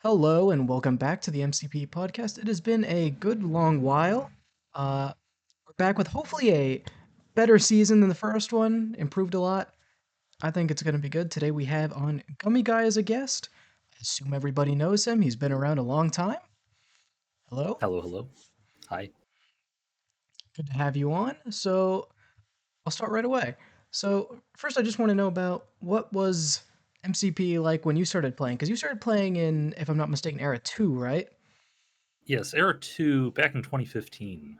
Hello and welcome back to the MCPE podcast. It has been a good long while. Uh, we're back with hopefully a better season than the first one, improved a lot. I think it's going to be good. Today we have on Gummy Guy as a guest. I assume everybody knows him. He's been around a long time. Hello, Hello, hello. Hi. good to have you on. So I'll start right away. So first, I just want to know about what was MCPE like when you started playing? Because you started playing in, if I'm not mistaken, Era 2, right? Yes, Era 2 back in 2015.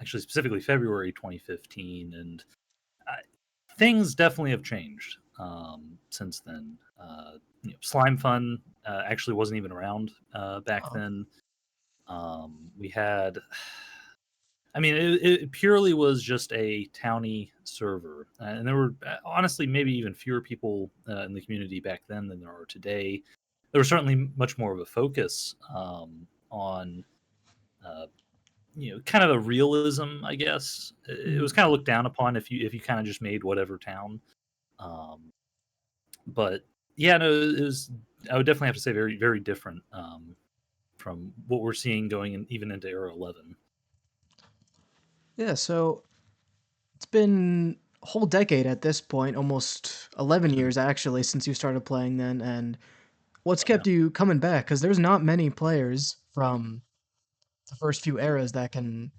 Actually, specifically February 2015. And I, things definitely have changed since then. Slime Fun actually wasn't even around back Oh, then. We had, I mean, it purely was just a towny server. And there were honestly maybe even fewer people in the community back then than there are today. There was certainly much more of a focus on uh, kind of a realism, I guess. It mm. was kind of looked down upon if you kind of just made whatever town. Um, but yeah, no, it was. I would definitely have to say very very different from what we're seeing going in, even into Era 11. Yeah, so it's been a whole decade at this point, almost 11 Mhm. years actually, since you started playing then. And what's Oh yeah. kept you coming back? Because there's not many players from the first few eras that can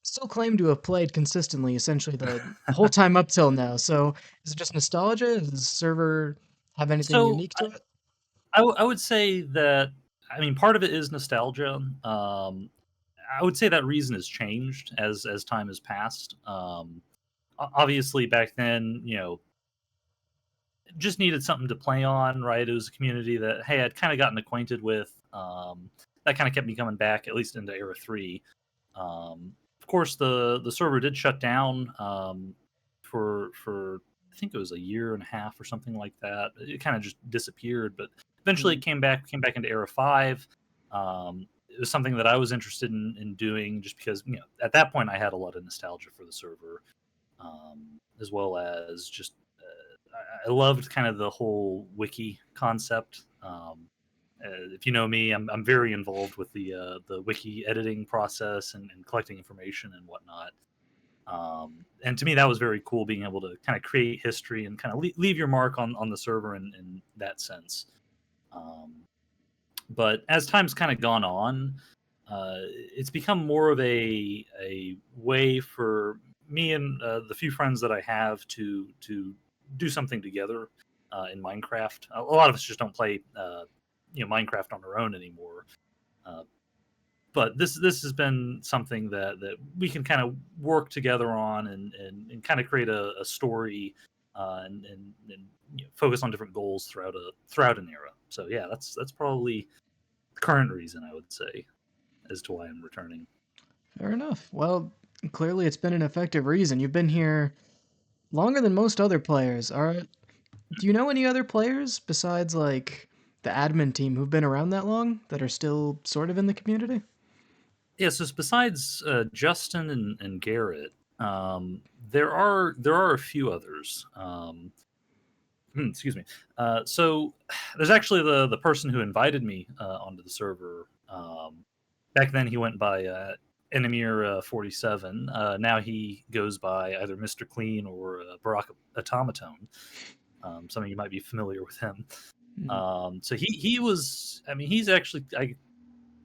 still claim to have played consistently, essentially the whole time up till now. So is it just nostalgia? Does the server have anything So unique to it? I would say that, I mean, part of it is nostalgia. I would say that reason has changed as time has passed. Obviously, back then, just needed something to play on, right? It was a community that, hey, I'd kind of gotten acquainted with. That kind of kept me coming back, at least into Era 3. Of course, the server did shut down for I think it was a year and a half or something like that. It kind of just disappeared, but eventually Mm. it came back into Era 5. It was something that I was interested in doing just because at that point I had a lot of nostalgia for the server, as well as just I loved kind of the whole wiki concept. If you know me, I'm very involved with the wiki editing process and collecting information and whatnot. And to me, that was very cool, being able to kind of create history and kind of leave your mark on the server in that sense. Um, but as time's kind of gone on, it's become more of a way for me and the few friends that I have to do something together in Minecraft. A lot of us just don't play Minecraft on our own anymore. Uh, but this has been something that we can kind of work together on and kind of create a story and focus on different goals throughout an era. So yeah, that's probably the current reason, I would say, as to why I'm returning. Fair enough. Well, clearly it's been an effective reason. You've been here longer than most other players. Do you know any other players besides like the admin team who've been around that long that are still sort of in the community? Yeah, so besides Justin and Garrett, there are a few others. Excuse me. So there's actually the person who invited me onto the server. Back then he went by Enemir 47. Now he goes by either Mr. Clean or Barack Automaton. Some of you might be familiar with him. Mm. So he was. I mean, he's actually, I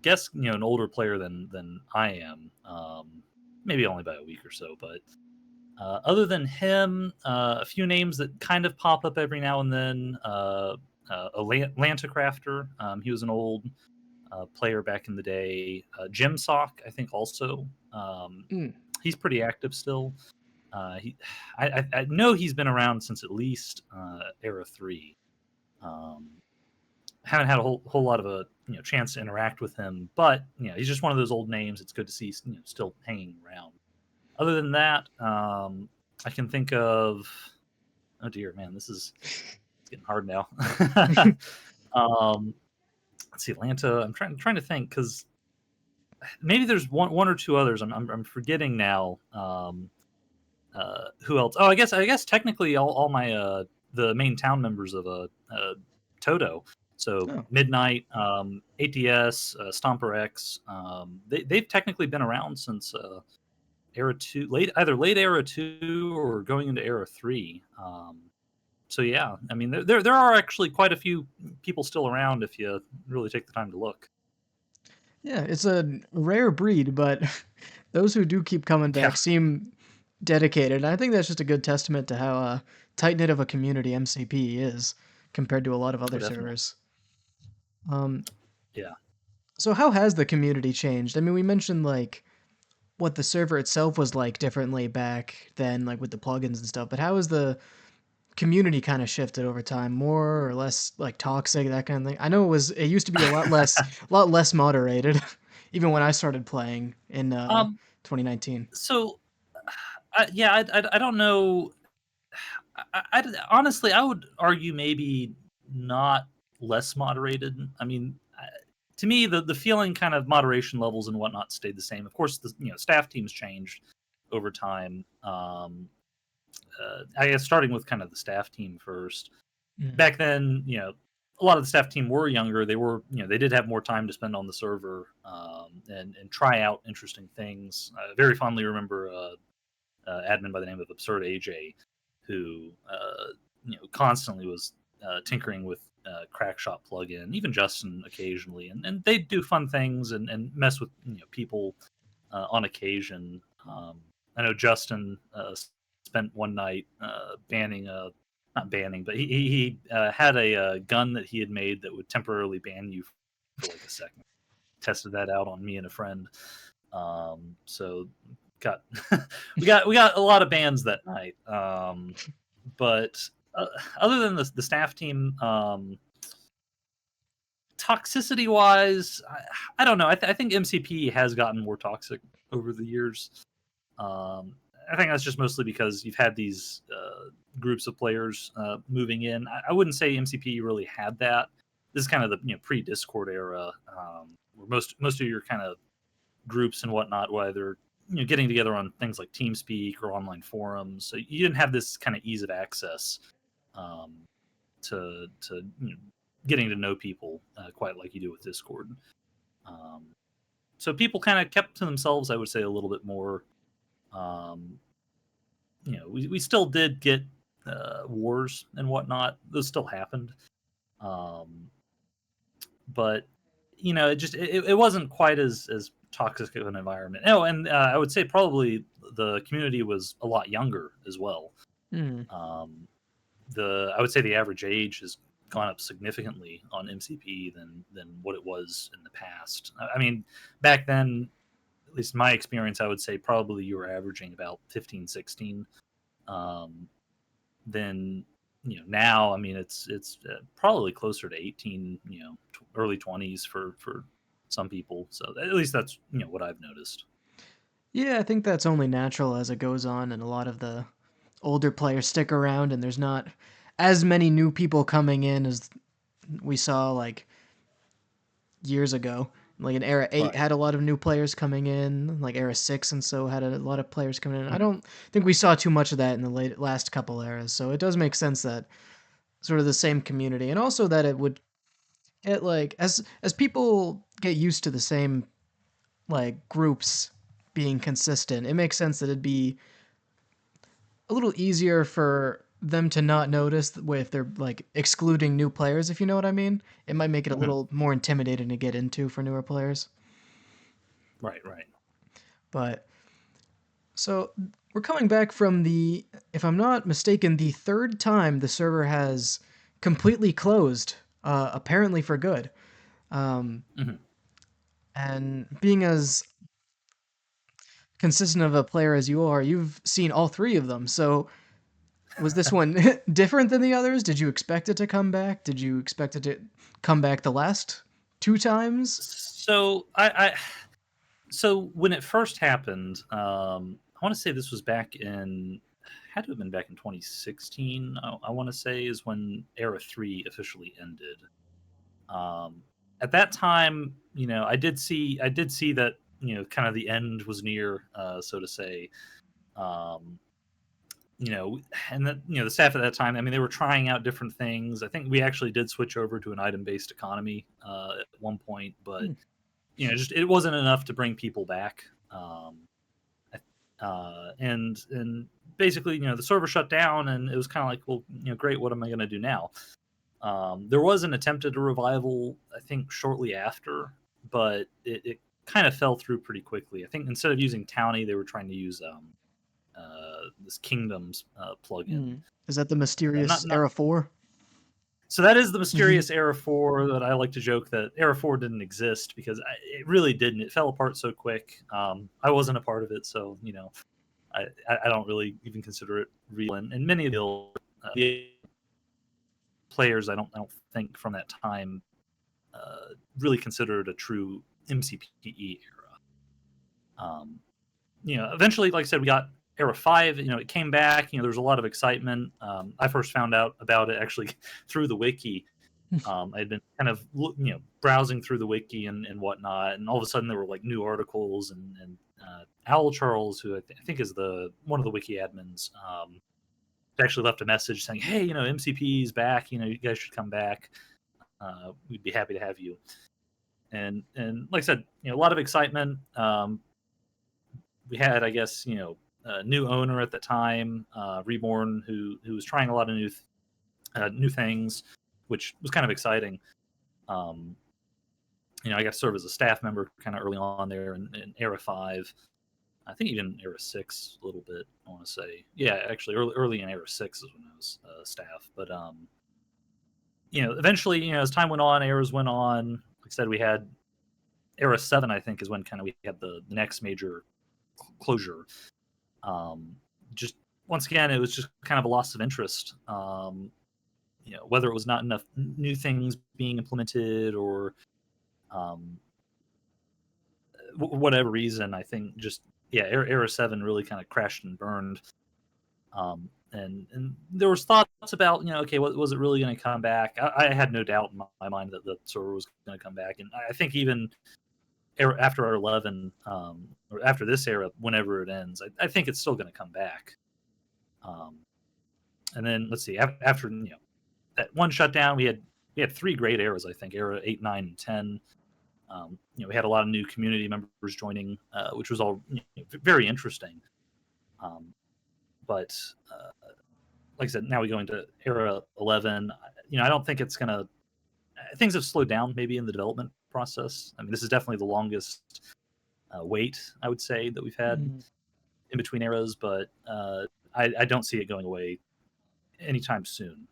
guess, an older player than I am. Maybe only by a week or so, but other than him, a few names that kind of pop up every now and then. Atlanta Crafter, he was an old player back in the day. Jim Sock, I think, also. Mm. He's pretty active still. He, I know he's been around since at least Era 3. Um, haven't had a whole lot of a chance to interact with him, but he's just one of those old names. It's good to see still hanging around. Other than that, I can think of. Oh dear, man, this is it's getting hard now. um, let's see, Atlanta. I'm trying to think, because maybe there's one or two others. I'm forgetting now. Who else? Oh, I guess technically all my the main town members of Toto. So Oh, Midnight, ATS, Stomper X, they've technically been around since Era 2, either late Era 2 or going into Era 3. So yeah, I mean there are actually quite a few people still around if you really take the time to look. yeah, it's a rare breed, but those who do keep coming Yeah, back seem dedicated. And I think that's just a good testament to how tight knit of a community MCP is compared to a lot of oh, other definitely. servers. Um, Yeah. so how has the community changed? I mean, we mentioned like what the server itself was like differently back then, like with the plugins and stuff. But how has the community kind of shifted over time? More or less like toxic, that kind of thing? I know it used to be a lot less moderated, even when I started playing in um. 2019. So, yeah, I don't know. Honestly, I would argue maybe not less moderated. I mean, to me, the feeling kind of moderation levels and whatnot stayed the same. Of course, the staff teams changed over time. I guess starting with kind of the staff team first. Mm. Back then, a lot of the staff team were younger. They were, they did have more time to spend on the server and try out interesting things. I very fondly remember admin by the name of Absurd AJ, who constantly was tinkering with Crackshot plugin. Even Justin occasionally, and they do fun things and mess with people on occasion. I know Justin spent one night banning a not banning, but he had a gun that he had made that would temporarily ban you for like a second. Tested that out on me and a friend. So got we got a lot of bans that night. But uh, other than the staff team, toxicity wise, I don't know. I think MCP has gotten more toxic over the years. I think that's just mostly because you've had these groups of players moving in. I wouldn't say MCP really had that. This is kind of the pre-Discord era, where most of your kind of groups and whatnot, whether getting together on things like TeamSpeak or online forums. So you didn't have this kind of ease of access um, to getting to know people quite like you do with Discord. Um, so people kind of kept to themselves, I would say, a little bit more. Um, we still did get wars and whatnot; those still happened, um, but it wasn't quite as toxic of an environment. Oh, and I would say probably the community was a lot younger as well. Mm. Um, the I would say the average age has gone up significantly on MCP than what it was in the past. I mean, back then, at least in my experience, I would say probably you were averaging about 15, 16. Um, then now, I mean, it's probably closer to 18, early 20s for some people. So at least that's what I've noticed. Yeah, I think that's only natural as it goes on, and a lot of the older players stick around, and there's not as many new people coming in as we saw like years ago. Like in Era 8 Right. had a lot of new players coming in, like Era 6 and so had a lot of players coming in. I Mhm. don't think we saw too much of that in the last couple eras, so it does make sense that sort of the same community, and also that it would get like as people get used to the same like groups being consistent, it makes sense that it'd be a little easier for them to not notice if they're like excluding new players, if you know what I mean. It might make it a Mhm. little more intimidating to get into for newer players. Right. Right. But so we're coming back from if I'm not mistaken, the third time the server has completely closed, apparently for good. Um, Mhm. and being as consistent of a player as you are, you've seen all three of them. So was this one different than the others? Did you expect it to come back? Did you expect it to come back the last two times? So so when it first happened, I want to say this was back in had to have been back in 2016. I want to say is when Era 3 officially ended. Um, at that time, I did see that kind of the end was near, so to say. Um, you know, and the staff at that time, I mean, they were trying out different things. I think we actually did switch over to an item-based economy at one point, but Hmm. just it wasn't enough to bring people back. And basically, the server shut down, and it was kind of like, well, great, what am I going to do now? There was an attempted revival, I think, shortly after, but it kind of fell through pretty quickly. I think instead of using Townie, they were trying to use this Kingdoms plugin. Hmm. Is that the Not mysterious not Era 4? So that is the mysterious Era 4 that I like to joke that Era 4 didn't exist, because it really didn't. It fell apart so quick. I wasn't a part of it, so I don't really even consider it real. And many of the players, I don't think from that time really consider it a true MCPE era. Eventually, like I said, we got Era 5. It came back. There was a lot of excitement. I first found out about it actually through the wiki. I had been kind of browsing through the wiki and whatnot, and all of a sudden there were like new articles, and Owl Charles, who I think is the one of the wiki admins, actually left a message saying, "Hey, MCP is back. You guys should come back. We'd be happy to have you." And like I said, a lot of excitement. We had, I guess, a new owner at the time, Reborn, who was trying a lot of new things, which was kind of exciting. Um, I got to serve as a staff member kind of early on there in Era 5. I think even Era 6 a little bit, I want to say. Yeah, actually, early in Era 6 is when I was staff. But, eventually, as time went on, eras went on. Like I said, we had Era 7, I think, is when kind of we had the next major closure. Just once again, it was just kind of a loss of interest. Whether it was not enough new things being implemented, or um, whatever reason, I think just Era 7 really kind of crashed and burned. And there was thoughts about, okay, was it really going to come back? I had no doubt in my mind that the server was going to come back, and I think even after our 11, or after this era, whenever it ends, I think it's still going to come back. Um, and then let's see, after that one shutdown, we had three great eras. I think Era 8, 9, and 10. We had a lot of new community members joining, which was all very interesting. Um, but like I said, now we go into Era 11. I don't think it's gonna. Things have slowed down maybe in the development process. I mean, this is definitely the longest wait, I would say, that we've had Hmm. in between eras, but I don't see it going away anytime soon.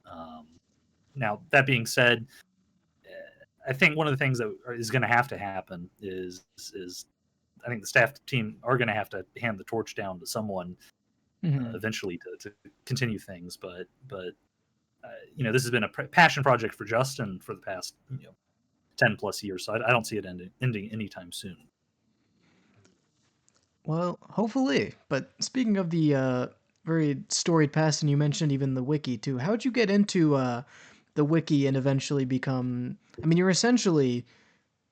Now, that being said, I think one of the things that is going to have to happen is I think the staff team are going to have to hand the torch down to someone Hmm. eventually to continue things. But this has been a passion project for Justin for the past 10 plus years, so I don't see it ending anytime soon. Well, hopefully. But speaking of the very storied past, and you mentioned even the wiki too, how'd you get into the wiki and eventually become? I mean, you're essentially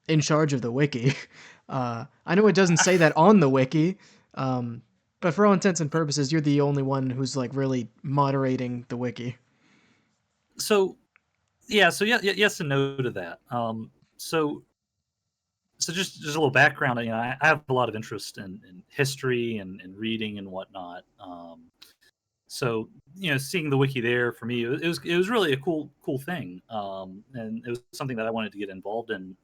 in charge of the wiki. I know it doesn't say that on the wiki, um, but for all intents and purposes, you're the only one who's like really moderating the wiki. So yeah, yes and no to that. So just a little background. I have a lot of interest in history and reading and whatnot. So seeing the wiki there for me, it was really a cool thing, and it was something that I wanted to get involved in.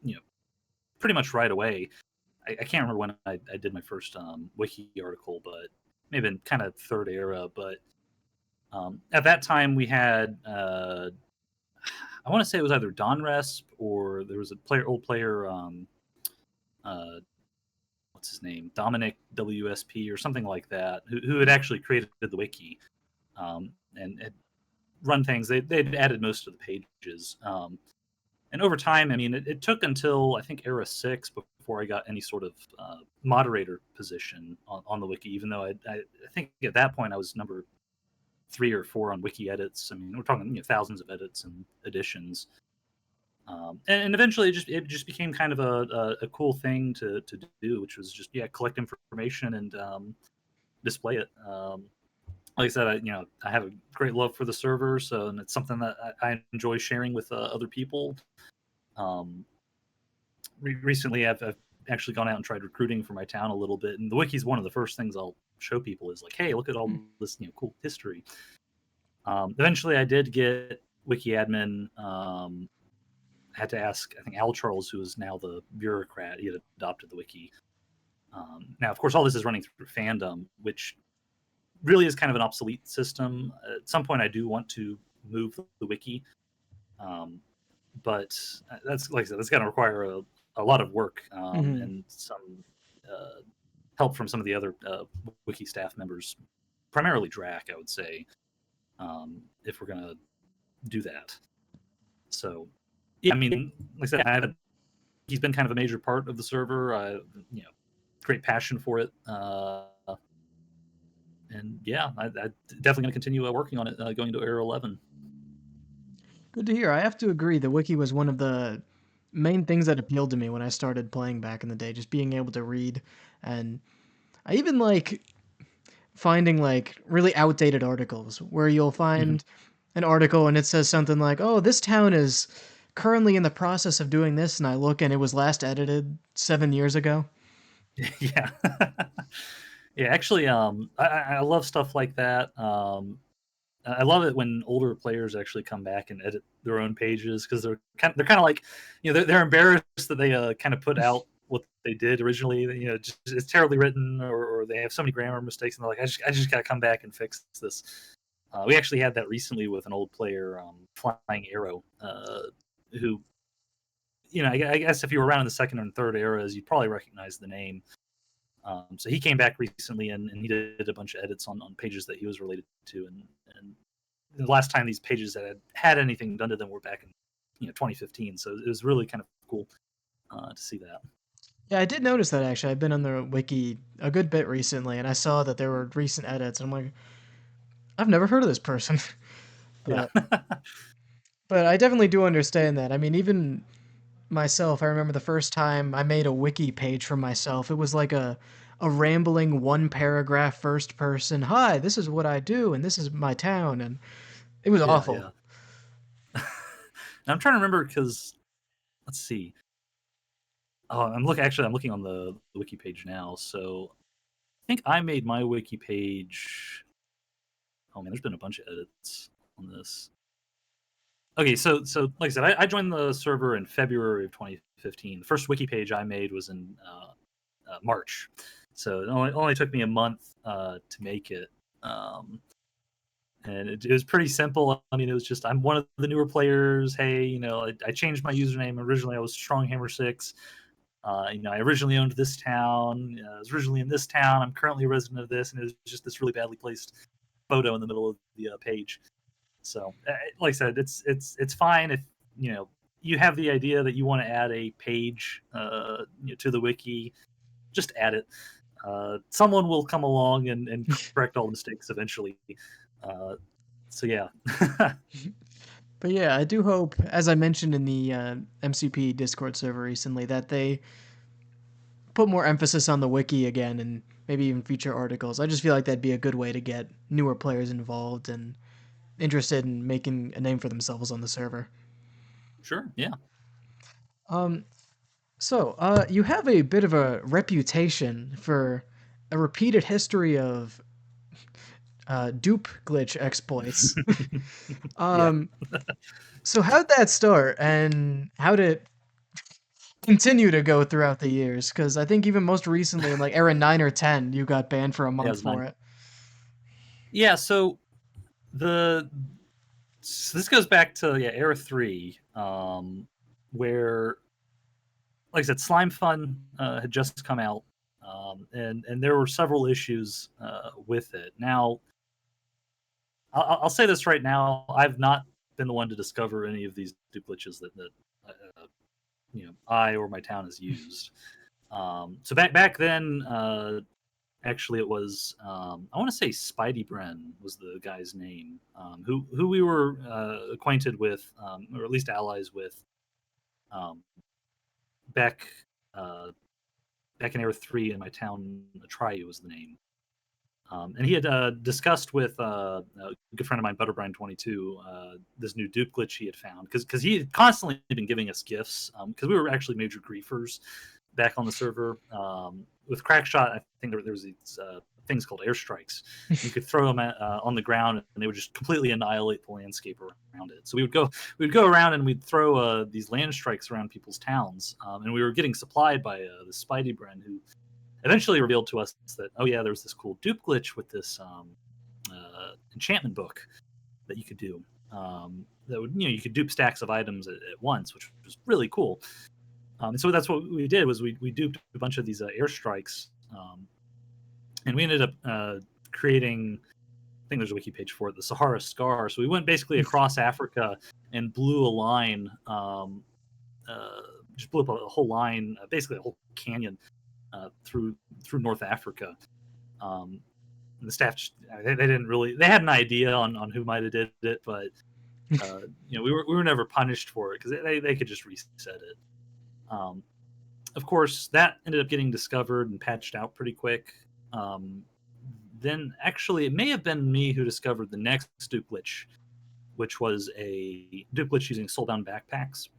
You know, Pretty much right away. I can't remember when I did my first wiki article, but maybe in kind of third era. But at that time, we had I want to say it was either Donresp, or there was a old player. Uh, what's his name? Dominic WSP or something like that, who had actually created the wiki, and had run things. They'd added most of the pages. And over time, I mean, it took until I think Era 6 before I got any sort of moderator position on the wiki, even though I think at that point I was number 3 or 4 on wiki edits. I mean, we're talking thousands of edits and additions. And eventually it just became kind of a cool thing to do, which was just collect information and display it. Like I said, I have a great love for the server, so and it's something that I enjoy sharing with other people. Um, Recently, I've actually gone out and tried recruiting for my town a little bit, and the wiki is one of the first things I'll show people is like, hey, look at all this cool history. Eventually, I did get wiki admin. I had to ask, I think Al Charles, who is now the bureaucrat, he had adopted the wiki. Now, of course, all this is running through fandom, which really is kind of an obsolete system. At some point, I do want to move the wiki, um, but that's like I said, that's going to require a lot of work Hmm. and some help from some of the other wiki staff members, primarily Drac, I would say, if we're going to do that. So, yeah, I mean, like I said, he's been kind of a major part of the server. Great passion for it. And yeah, I definitely going to continue working on it going to Era 11. Good to hear. I have to agree. The wiki was one of the main things that appealed to me when I started playing back in the day. Just being able to read, and I even like finding like really outdated articles where you'll Mhm. find an article and it says something like, "Oh, this town is currently in the process of doing this," and I look and it was last edited 7 years ago. Yeah. Yeah, actually, I love stuff like that. I love it when older players actually come back and edit their own pages because they're kind of like, they're embarrassed that they kind of put out what they did originally. Just, it's terribly written, or they have so many grammar mistakes, and they're like, I just got to come back and fix this. We actually had that recently with an old player, Flying Arrow, who, I guess if you were around in the second and third eras, you'd probably recognize the name. So he came back recently and he did a bunch of edits on pages that he was related to, and the last time these pages had anything done to them were back in 2015. So it was really kind of cool to see that. Yeah, I did notice that actually. I've been on the wiki a good bit recently, and I saw that there were recent edits. I'm like, I've never heard of this person, Yeah. but I definitely do understand that. I mean, even myself, I remember the first time I made a wiki page for myself. It was like a rambling one paragraph first person. Hi, this is what I do, and this is my town, and it was Yeah, awful. yeah. I'm trying to remember because let's see. Oh, I'm looking on the wiki page now. So I think I made my wiki page. Oh man, there's been a bunch of edits on this. Okay, so like I said, I joined the server in February of 2015. The first wiki page I made was in March, so it only took me a month to make it. Um, and it was pretty simple. I mean, it was just I'm one of the newer players. Hey, I changed my username. Originally, I was Stronghammer 6. I originally owned this town. I was originally in this town. I'm currently a resident of this, and it was just this really badly placed photo in the middle of the page. So, like I said, it's fine if you know you have the idea that you want to add a page to the wiki. Just add it. Someone will come along and correct all the mistakes eventually. Uh, so yeah, But yeah, I do hope, as I mentioned in the MCP Discord server recently, that they put more emphasis on the wiki again and maybe even feature articles. I just feel like that'd be a good way to get newer players involved and interested in making a name for themselves on the server. sure, yeah. Um, you have a bit of a reputation for a repeated history of dupe glitch exploits. Yeah, um, so how'd that start, and how did it continue to go throughout the years? Because I think even most recently, in like era 9 or 10, you got banned for a yeah, it month was mine. for it. Yeah, the so this goes back to era 3, where like I said, Slime Fun had just come out, and there were several issues with it. Now, I'll say this right now: I've not been the one to discover any of these glitches that I or my town has used. So back then, actually, it was I want to say Spidey Bren was the guy's name, who we were acquainted with, or at least allies with, um, back uh, back in Era 3 in my town. Atriu was the name. And he had discussed with a good friend of mine, Butterbrine22, this new dupe glitch he had found, because he had constantly been giving us gifts, because we were actually major griefers back on the server. With Crackshot, I think there was these things called airstrikes. You could throw them on the ground, and they would just completely annihilate the landscape around it. So we'd go around and we'd throw these land strikes around people's towns, and we were getting supplied by the Spidey Bren, who eventually revealed to us that, oh yeah, there was this cool dupe glitch with this enchantment book that you could do. That would, you could dupe stacks of items at once, which was really cool. And so that's what we did, was we duped a bunch of these airstrikes, and we ended up creating, I think there's a wiki page for it, the Sahara Scar. So we went basically across Africa and blew a line, just blew up a whole line, basically a whole canyon through North Africa. And the staff just, they didn't really, they had an idea on who might have did it, but we were never punished for it, because they could just reset it. Of course, that ended up getting discovered and patched out pretty quick. Then actually, it may have been me who discovered the next dupe glitch, which was a dupe glitch using soulbound backpacks.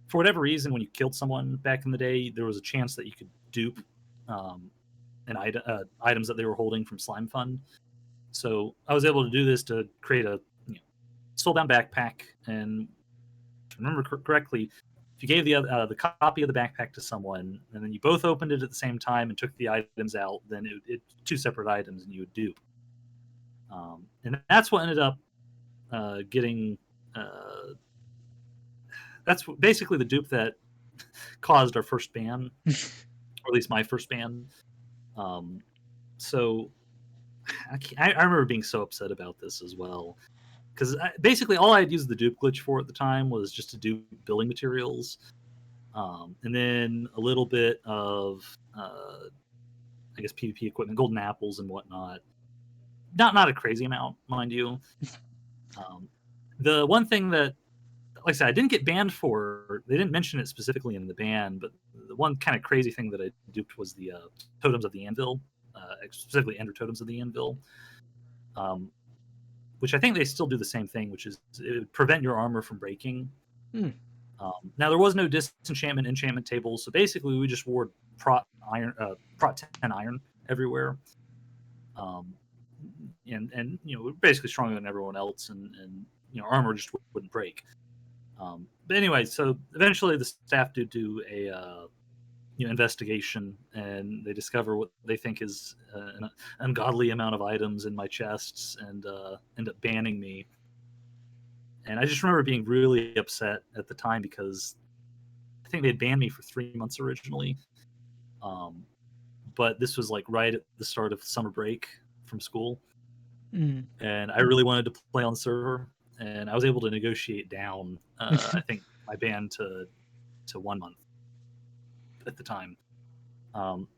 For whatever reason, when you killed someone back in the day, there was a chance that you could dupe items that they were holding from Slime Fund. So I was able to do this to create a soulbound backpack, and if I remember correctly, if you gave the copy of the backpack to someone, and then you both opened it at the same time and took the items out, then it two separate items, and you would dupe. And that's what ended up getting. That's basically the dupe that caused our first ban, or at least my first ban. So I remember being so upset about this as well, because basically all I had used the dupe glitch for at the time was just to do building materials, and then a little bit of I guess PvP equipment, golden apples and whatnot. Not a crazy amount, mind you. The one thing that, like I said, I didn't get banned for, they didn't mention it specifically in the ban, but the one kind of crazy thing that I duped was the totems of the anvil, specifically ender totems of the anvil, which I think they still do the same thing, which is it would prevent your armor from breaking. Now, there was no disenchantment enchantment table, so basically we just wore prot 10 iron everywhere, and we're basically stronger than everyone else, and armor just wouldn't break. But anyway, so eventually the staff do a investigation, and they discover what they think is an ungodly amount of items in my chests, and end up banning me. And I just remember being really upset at the time, because I think they'd banned me for 3 months originally. But this was like right at the start of summer break from school. And I really wanted to play on the server, and I was able to negotiate down, I think, my ban to 1 month at the time. Of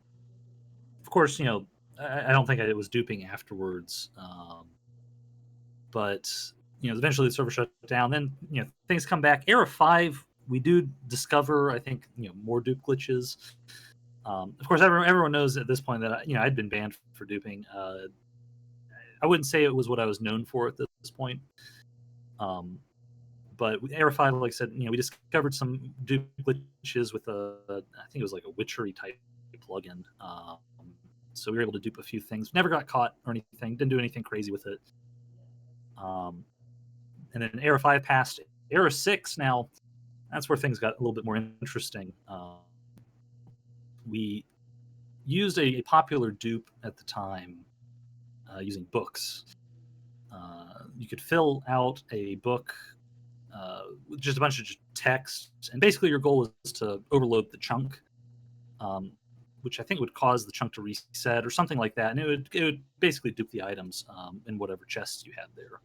course, I don't think I was duping afterwards, but eventually the server shut down. Then things come back. Era 5, we do discover, I think, more dupe glitches. Of course, everyone knows at this point that I'd been banned for duping. I wouldn't say it was what I was known for at this point. But Era 5, like I said, we discovered some dupe glitches with I think it was like a witchery type plugin. So we were able to dupe a few things. Never got caught or anything. Didn't do anything crazy with it. And then Era 5 passed. Era 6, now, that's where things got a little bit more interesting. We used a popular dupe at the time, using books. You could fill out a book with just a bunch of text, and basically your goal is to overload the chunk, which I think would cause the chunk to reset or something like that, and it would basically dupe the items in whatever chests you had there.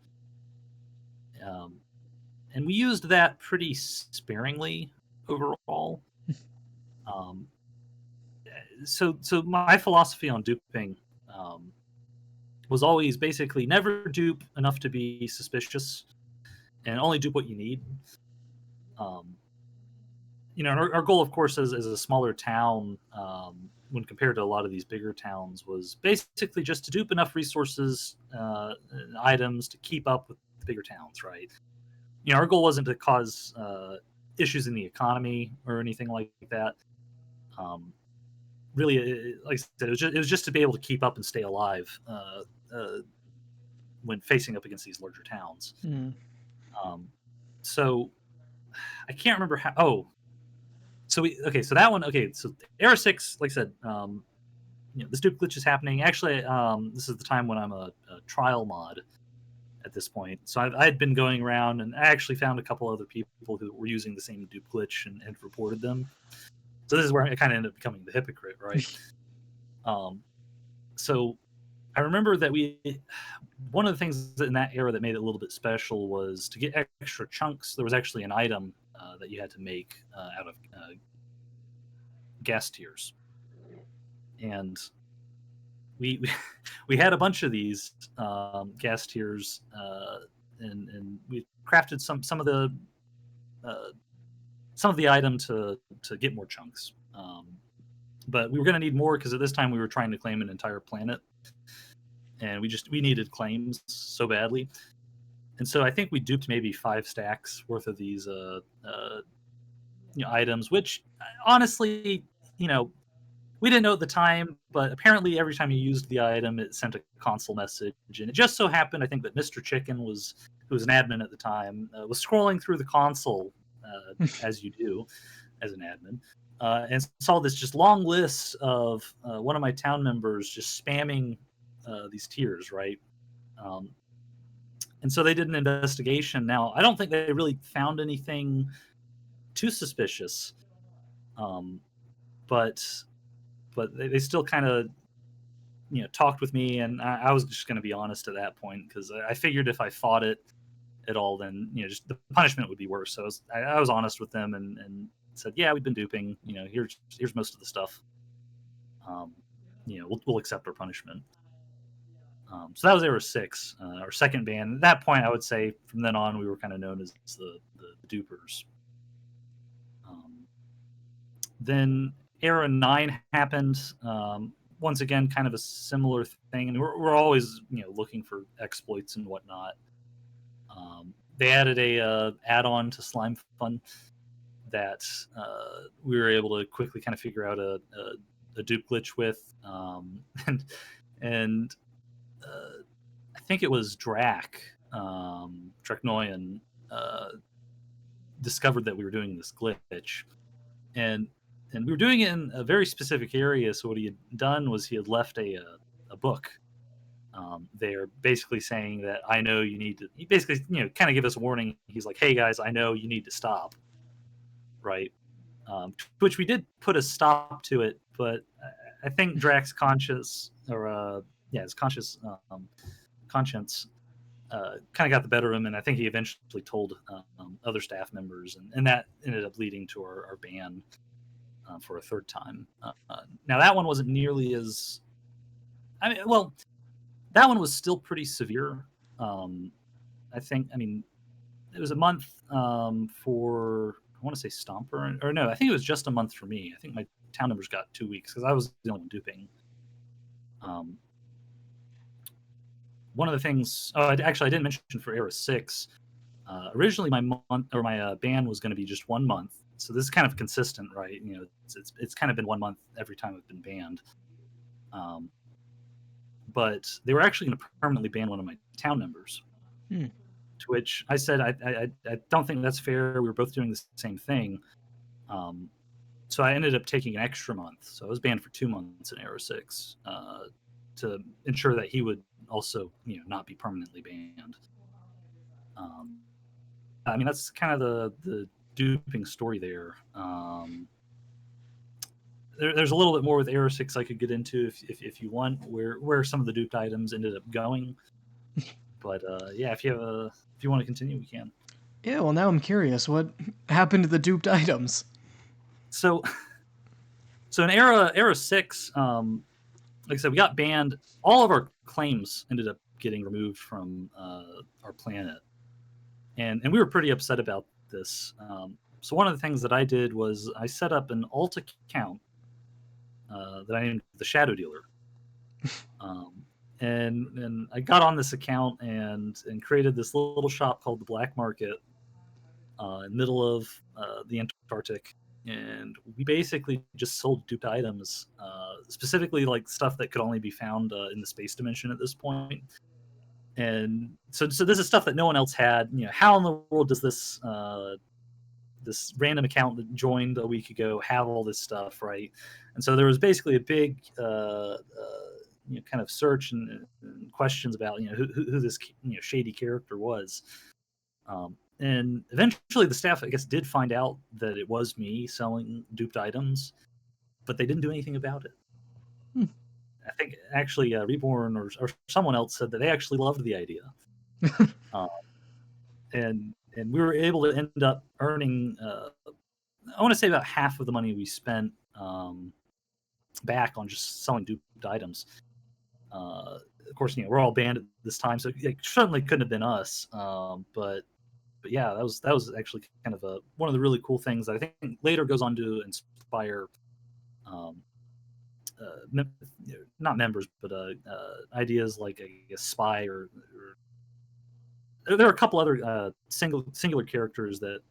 And we used that pretty sparingly overall. So my philosophy on duping was always basically never dupe enough to be suspicious, and only dupe what you need. our goal, of course, as a smaller town, when compared to a lot of these bigger towns, was basically just to dupe enough resources and items to keep up with the bigger towns, right? Our goal wasn't to cause issues in the economy or anything like that. Um, Really, like I said, it was just to be able to keep up and stay alive uh, when facing up against these larger towns. Hmm. Um, so I can't remember how. Oh, so that one. Okay, so Era 6, like I said, this dupe glitch is happening. Actually, this is the time when I'm a trial mod at this point. So I had been going around, and I actually found a couple other people who were using the same dupe glitch and reported them. So this is where I kind of ended up becoming the hypocrite, right? Um, so I remember that one of the things in that era that made it a little bit special was to get extra chunks. There was actually an item that you had to make out of gas tiers, and we we had a bunch of these gas tiers, and we crafted uh, some of the item to get more chunks. But we were going to need more because at this time we were trying to claim an entire planet, and we needed claims so badly. And so I think we duped maybe 5 stacks worth of these items, which honestly, you know, we didn't know at the time, but apparently every time you used the item, it sent a console message. And it just so happened, I think, that Mr. Chicken who was an admin at the time, was scrolling through the console, as you do as an admin, and saw this just long list of one of my town members just spamming these tiers, right? Um, and so they did an investigation. Now, I don't think they really found anything too suspicious, um, but they still kind of talked with me, and I was just going to be honest at that point because I figured if I fought it at all, then just the punishment would be worse. So I was honest with them and said, yeah, we've been duping. Here's most of the stuff. Um, we'll accept our punishment. So that was Era 6, our second ban. At that point, I would say from then on, we were kind of known as the dupers. Then Era 9 happened. Once again, kind of a similar thing. And we're always looking for exploits and whatnot. They added a add-on to Slime Fun that we were able to quickly kind of figure out a dupe glitch with. And I think it was Draknoyan, discovered that we were doing this glitch, and we were doing it in a very specific area. So what he had done was he had left a book there, basically saying that I know you need to. He basically kind of give us a warning. He's like, hey guys, I know you need to stop, right? Which we did put a stop to it, but I think Drax's conscience, or his conscience kind of got the better of him, and I think he eventually told other staff members, and that ended up leading to our ban for a third time. Now that one wasn't nearly as, well, that one was still pretty severe. I think, it was a month for, I want to say Stomper, or no, I think it was just a month for me. I think my town members got 2 weeks because I was the only one duping. One of the things, I didn't mention for Era 6. Originally, my ban was going to be just 1 month. So this is kind of consistent, right? It's kind of been 1 month every time I've been banned. But they were actually going to permanently ban one of my town members. To which I said, I don't think that's fair. We were both doing the same thing. So I ended up taking an extra month. So I was banned for 2 months in Era 6 to ensure that he would also, not be permanently banned. That's kind of the duping story there. There's a little bit more with Era 6 I could get into if you want, where some of the duped items ended up going. But yeah, if you want to continue, we can. Yeah, well, now I'm curious. What happened to the duped items? So in Era 6, like I said, we got banned. All of our claims ended up getting removed from our planet, and we were pretty upset about this. So one of the things that I did was I set up an alt account that I named the Shadow Dealer. Um, and I got on this account and created this little shop called the Black Market in the middle of the Antarctic, and we basically just sold duped items, specifically like stuff that could only be found in the space dimension at this point. And so this is stuff that no one else had. How in the world does this random account that joined a week ago have all this stuff, right? And so there was basically a big kind of search and questions about who this shady character was. And eventually the staff, I guess, did find out that it was me selling duped items, but they didn't do anything about it. Hmm. I think actually Reborn or someone else said that they actually loved the idea. um, and we were able to end up earning I want to say about half of the money we spent back on just selling duped items. Of course, we're all banned at this time, so it certainly couldn't have been us. But yeah, that was actually kind of one of the really cool things that I think later goes on to inspire, um, not members, but ideas like I guess Spy or there are a couple other singular characters that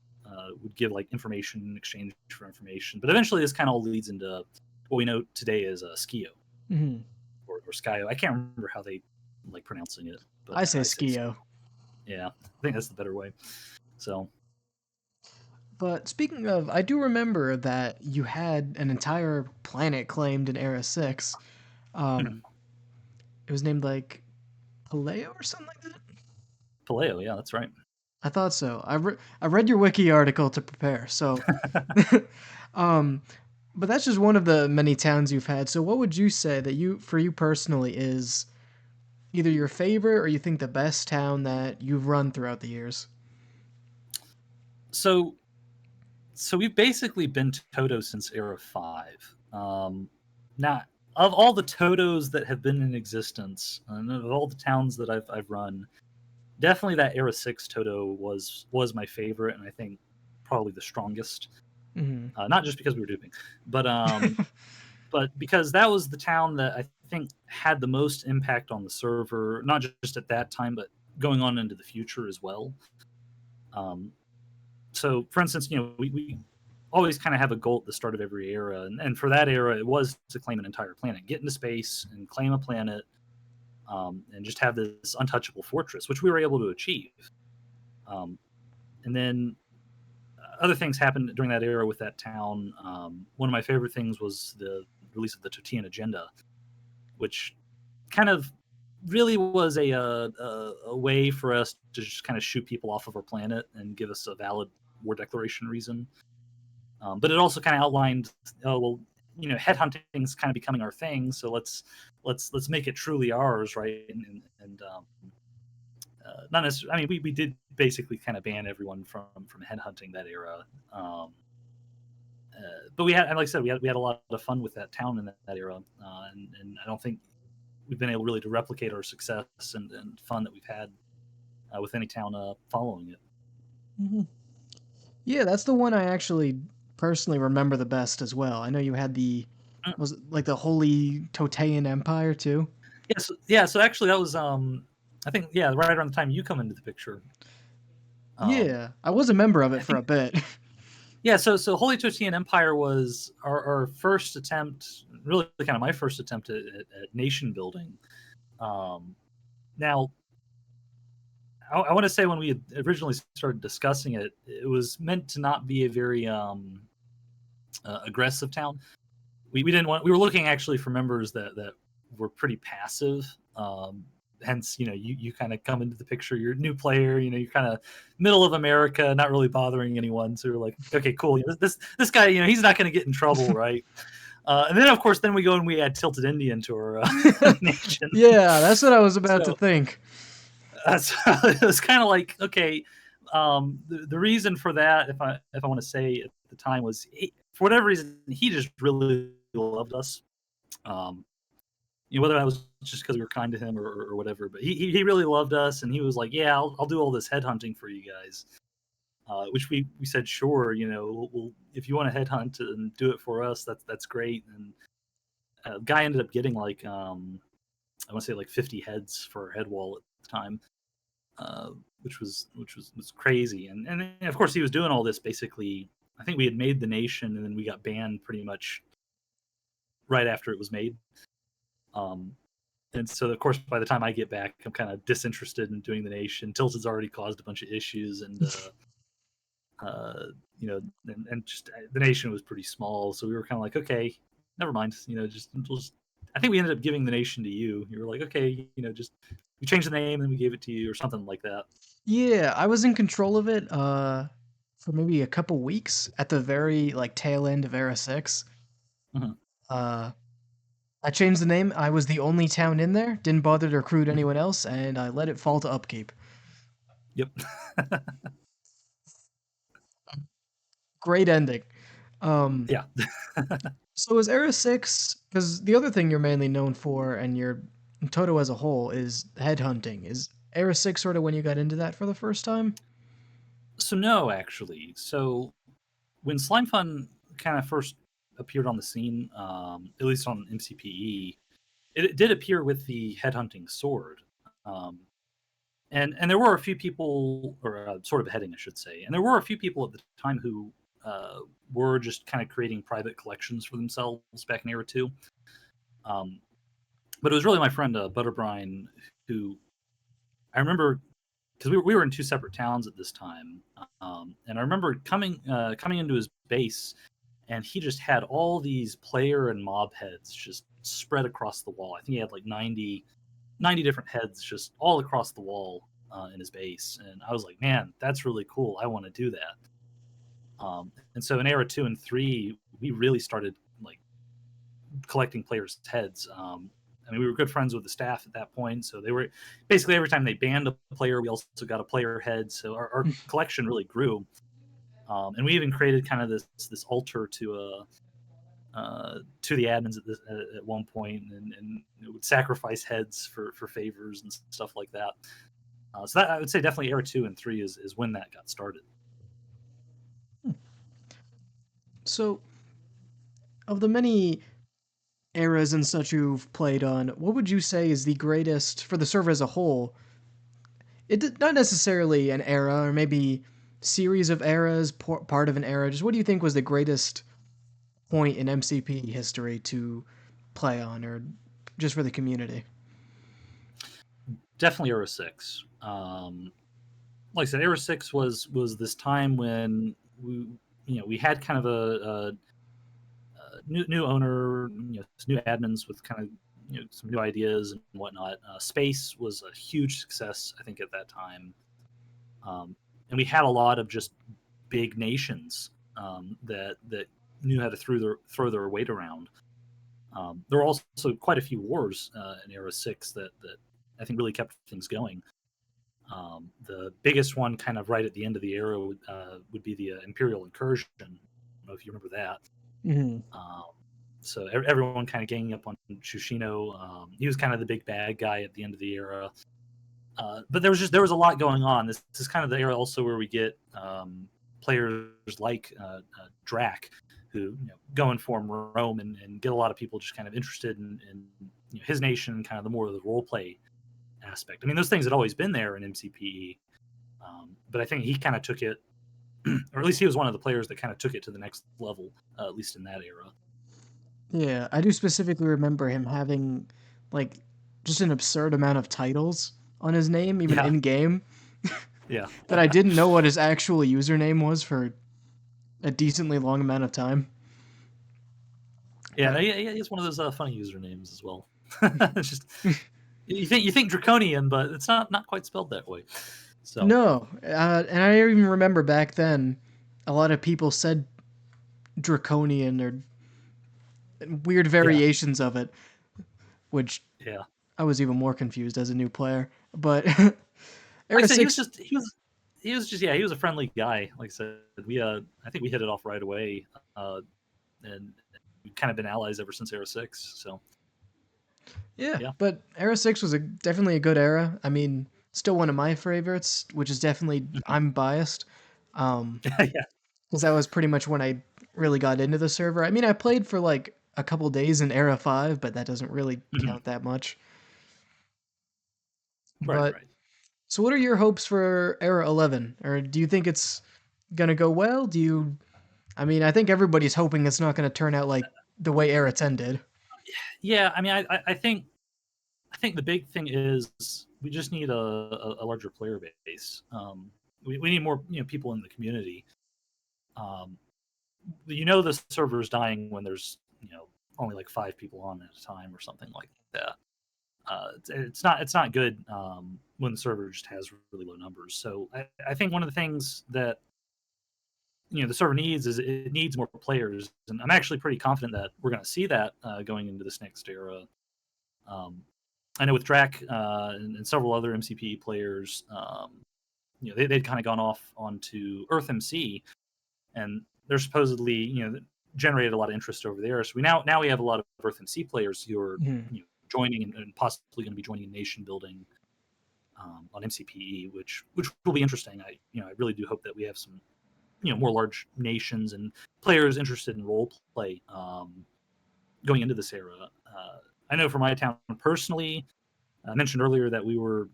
would give like information in exchange for information. But eventually, this kind of all leads into what we know today as Skio Mhm. or Skyo. I can't remember how they like pronouncing it, but I say I say Skio. yeah. I think that's the better way. So But speaking of, I do remember that you had an entire planet claimed in Era 6. Um, it was named like Paleo or something like that? Paleo, yeah, that's right. I thought so. I read your wiki article to prepare. So, um, but that's just one of the many towns you've had. So, what would you say that for you personally, is either your favorite or you think the best town that you've run throughout the years? So we've basically been Toto since Era 5. Now, of all the Totos that have been in existence, and of all the towns that I've run, definitely that Era 6 Toto was my favorite, and I think probably the strongest. Hmm. Not just because we were duping, but because that was the town that I think had the most impact on the server, not just at that time, but going on into the future as well. Um, so, for instance, we always kind of have a goal at the start of every era, and for that era, it was to claim an entire planet, get into space and claim a planet, and just have this untouchable fortress, which we were able to achieve. Um, and then other things happened during that era with that town. One of my favorite things was the release of the Totian Agenda, which kind of really was a way for us to just kind of shoot people off of our planet and give us a valid war declaration reason. But it also kind of outlined, oh well, headhunting is kind of becoming our thing, so let's make it truly ours, right? And not necessarily. I mean, we did basically kind of ban everyone from headhunting that era. But we had, and like I said, we had a lot of fun with that town in that era, and I don't think we've been able really to replicate our success and fun that we've had with any town following it. Hmm. Yeah, that's the one I actually personally remember the best as well. I know you had was it like the Holy Totean Empire too? Yes, yeah. So actually, that was I think yeah, right around the time you come into the picture. Um, Yeah, I was a member of I it for a think bit. yeah. So Holy Totian Empire was our first attempt, really kind of my first attempt at nation building. Um, Now, I want to say when we had originally started discussing it, it was meant to not be a very aggressive town. We didn't want. We were looking actually for members that were pretty passive. Hence, you kind of come into the picture. You're a new player. You're kind of middle of America, not really bothering anyone. So we're like, okay, cool. This guy, he's not going to get in trouble, right? And then, of course, then we go and we add Tilted Indian to our nation. Yeah, that's what I was about to So think. so it was kind of like, okay, the reason for that, if I want to say at the time, was for whatever reason he just really loved us. Um, whether that was just because we were kind to him or whatever, but he really loved us, and he was like, yeah, I'll do all this headhunting for you guys. which we said sure, we'll if you want to headhunt and do it for us, that's great. And the guy ended up getting like I want to say like 50 heads for our head wall at the time, uh, which was crazy. And then, of course he was doing all this basically. I think we had made the nation, and then we got banned pretty much right after it was made. Um, and so of course by the time I get back, I'm kind of disinterested in doing the nation. Tilted's already caused a bunch of issues, and and just the nation was pretty small, so we were kind of like, okay, never mind, just. I think we ended up giving the nation to you. You were like, okay, just we changed the name and we gave it to you or something like that. Yeah, I was in control of it for maybe a couple weeks at the very like tail end of Era 6. Mm-hmm. Uh I changed the name. I was the only town in there, didn't bother to recruit anyone else, and I let it fall to upkeep. Yep. Great ending. Um Yeah. so is Era 6, because the other thing you're mainly known for and your Toto as a whole is headhunting. Is Era 6 sort of when you got into that for the first time? So no, actually. So when Slime Fun kind of first appeared on the scene, at least on MCPE, it did appear with the headhunting sword. Um, and there were a few people, or sort of beheading, I should say, and there were a few people at the time who uh, were just kind of creating private collections for themselves back in Era 2. Um, but it was really my friend Butterbrine who I remember, because we were in two separate towns at this time, and I remember coming into his base, and he just had all these player and mob heads just spread across the wall. I think he had like 90 different heads just all across the wall in his base, and I was like, man, that's really cool. I want to do that. And so in Era 2 and 3, we really started like collecting players' heads. I mean, we were good friends with the staff at that point, so they were basically every time they banned a player, we also got a player head. So our collection really grew, and we even created kind of this altar to the admins at one point, and it would sacrifice heads for favors and stuff like that. So that I would say definitely Era 2 and 3 is when that got started. So, of the many eras and such you've played on, what would you say is the greatest for the server as a whole? Not necessarily an era, or maybe series of eras, part of an era. Just what do you think was the greatest point in MCP history to play on, or just for the community? Definitely Era 6. Like I said, Era 6 was this time when we had kind of a new owner, new admins with kind of some new ideas and whatnot. Space was a huge success, I think, at that time, and we had a lot of just big nations that knew how to throw their weight around. There were also quite a few wars in Era 6 that I think really kept things going. The biggest one, kind of right at the end of the era, would be the Imperial Incursion. I don't know if you remember that. Hmm. Um, so everyone kind of ganging up on Shushino. He was kind of the big bad guy at the end of the era. But there was a lot going on. This is kind of the era also where we get players like Drac, who go and form Rome and get a lot of people just kind of interested in his nation, kind of the more of the role play aspect. I mean, those things had always been there in MCPE, but I think he kind of took it, or at least he was one of the players that kind of took it to the next level, at least in that era. Yeah, I do specifically remember him having like just an absurd amount of titles on his name, even Yeah, in game, yeah, that I didn't know what his actual username was for a decently long amount of time. yeah. But He's one of those funny usernames as well. It's just you think draconian, but it's not quite spelled that way. So no, and I even remember back then, a lot of people said draconian or weird yeah, variations of it, which yeah. I was even more confused as a new player. But Like I Era said, he was 6, just he was just, yeah, he was a friendly guy. Like I said, we I think we hit it off right away, and we've kind of been allies ever since Era 6. So yeah, yeah. but Era 6 was definitely a good era. I mean, still one of my favorites, which is definitely, Mhm. I'm biased. Yeah. Because that was pretty much when I really got into the server. I mean, I played for like a couple days in Era 5, but that doesn't really Mhm. count that much. Right, But right. so what are your hopes for Era 11? Or do you think it's gonna go well? I mean, I think everybody's hoping it's not gonna turn out like the way Era 10 did. Yeah, I mean, I think the big thing is we just need a larger player base. We need more people in the community. Um, the server is dying when there's only like 5 people on at a time or something like that. It's not good when the server just has really low numbers. So I think one of the things that the server needs is it needs more players, and I'm actually pretty confident that we're going to see that going into this next era. Um, I know with Drac and several other MCPE players, they'd kind of gone off onto Earth MC, and they're supposedly generated a lot of interest over there. So we have a lot of Earth MC players who are Mhm. joining and possibly going to be joining in nation building on MCPE, which will be interesting. I really do hope that we have some more large nations and players interested in role play going into this era. I know for my town personally, I mentioned earlier that we were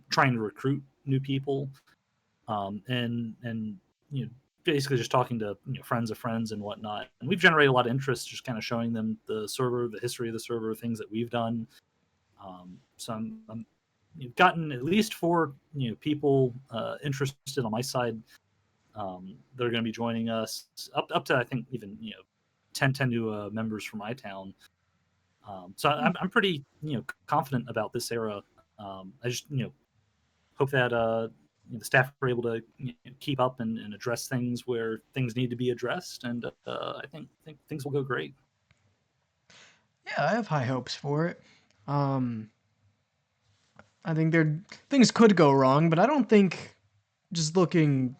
trying to recruit new people, and basically just talking to friends of friends and whatnot. And we've generated a lot of interest, just kind of showing them the server, the history of the server, things that we've done. So I'm you've gotten at least 4 people interested on my side that are going to be joining us, up to I think even 10 new members from my town. So I'm pretty confident about this era. I just hope that the staff are able to keep up and address things where things need to be addressed, and I think things will go great. Yeah, I have high hopes for it. Um, I think things could go wrong, but I don't think just looking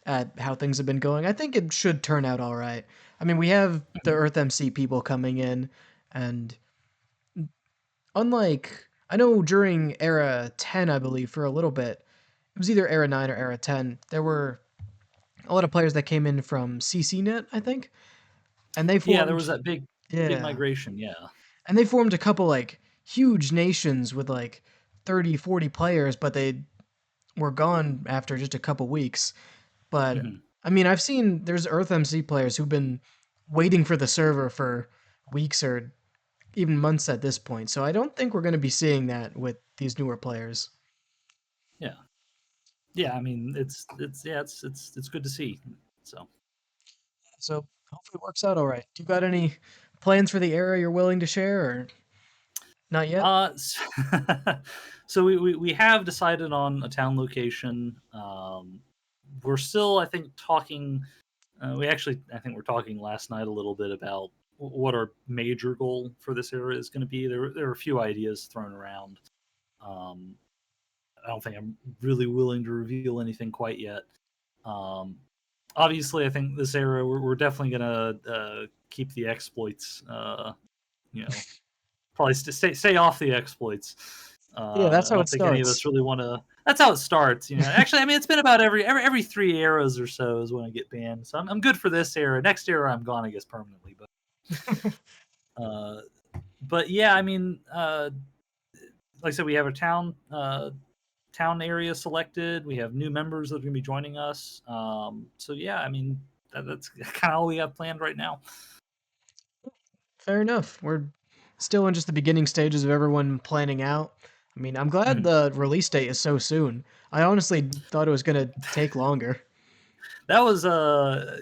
at how things have been going, I think it should turn out all right. I mean, we have the Mhm. Earth MC people coming in, and unlike I know during Era 10, I believe for a little bit, it was either Era 9 or Era 10. There were a lot of players that came in from CCNet, I think, and they Yeah, there formed was that big yeah, migration. Yeah. and they formed a couple like huge nations with like 30, 40 players, but they were gone after just a couple weeks. But Hmm. I mean, I've seen there's Earth MC players who've been waiting for the server for weeks or even months at this point. So I don't think we're going to be seeing that with these newer players. Yeah. Yeah. I mean, it's good to see. So. So hopefully it works out all right. Do you got any plans for the area you're willing to share or not yet? S- so we have decided on a town location. We're still, I think, talking. I think we're talking last night a little bit about what our major goal for this area is going to be. There are a few ideas thrown around. Um, I don't think I'm really willing to reveal anything quite yet. Um, Obviously, I think this area we're definitely going to keep the exploits. You know, Probably stay off the exploits. Yeah, that's I how don't it think any of us starts. really want to. That's how it starts. Actually, I mean, it's been about every 3 eras or so is when I get banned. So I'm good for this era. Next era, I'm gone, I guess, permanently. Uh, but yeah, I mean, like I said, we have a town area selected. We have new members that are going to be joining us. So yeah, I mean, that's kind of all we have planned right now. Fair enough. We're still in just the beginning stages of everyone planning out. I mean, I'm glad Mhm. the release date is so soon. I honestly thought it was going to take longer. That was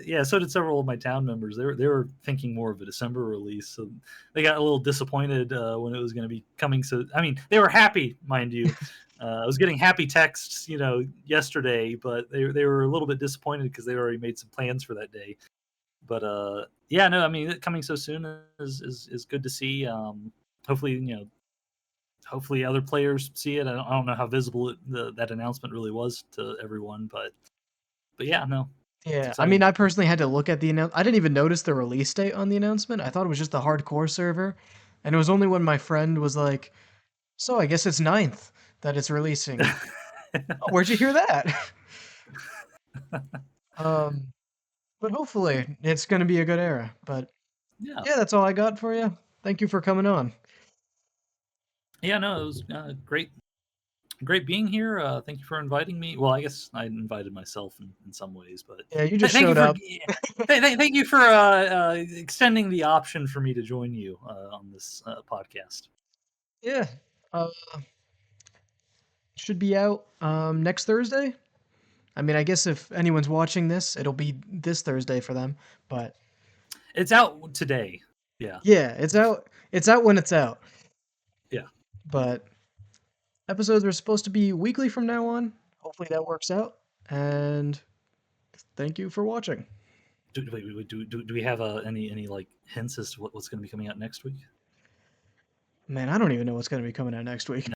yeah, so did several of my town members. They were thinking more of a December release, so they got a little disappointed when it was going to be coming. So I mean, they were happy, mind you. I was getting happy texts, yesterday, but they were a little bit disappointed because they already made some plans for that day. But yeah, no, I mean, it coming so soon is good to see. Hopefully, hopefully other players see it. I don't know how visible that announcement really was to everyone, but yeah, no, it's Yeah, I mean, exciting. I personally had to look at the I didn't even notice the release date on the announcement. I thought it was just the hardcore server, and it was only when my friend was like, "So I guess it's 9th that it's releasing." Oh, where'd you hear that? But hopefully it's going to be a good era. But Yeah, yeah, that's all I got for you. Thank you for coming on. yeah, no, it was great being here. Thank you for inviting me. Well, I guess I invited myself in some ways, but Yeah, you just thank you showed for up. thank you for extending the option for me to join you on this podcast. Yeah. Uh, should be out next Thursday. I mean, I guess if anyone's watching this, it'll be this Thursday for them. But It's out today. Yeah, yeah, it's out. It's out when it's out. yeah. But episodes are supposed to be weekly from now on. Hopefully that works out. And thank you for watching. Do we have any like hints as to what's going to be coming out next week? Man, I don't even know what's going to be coming out next week.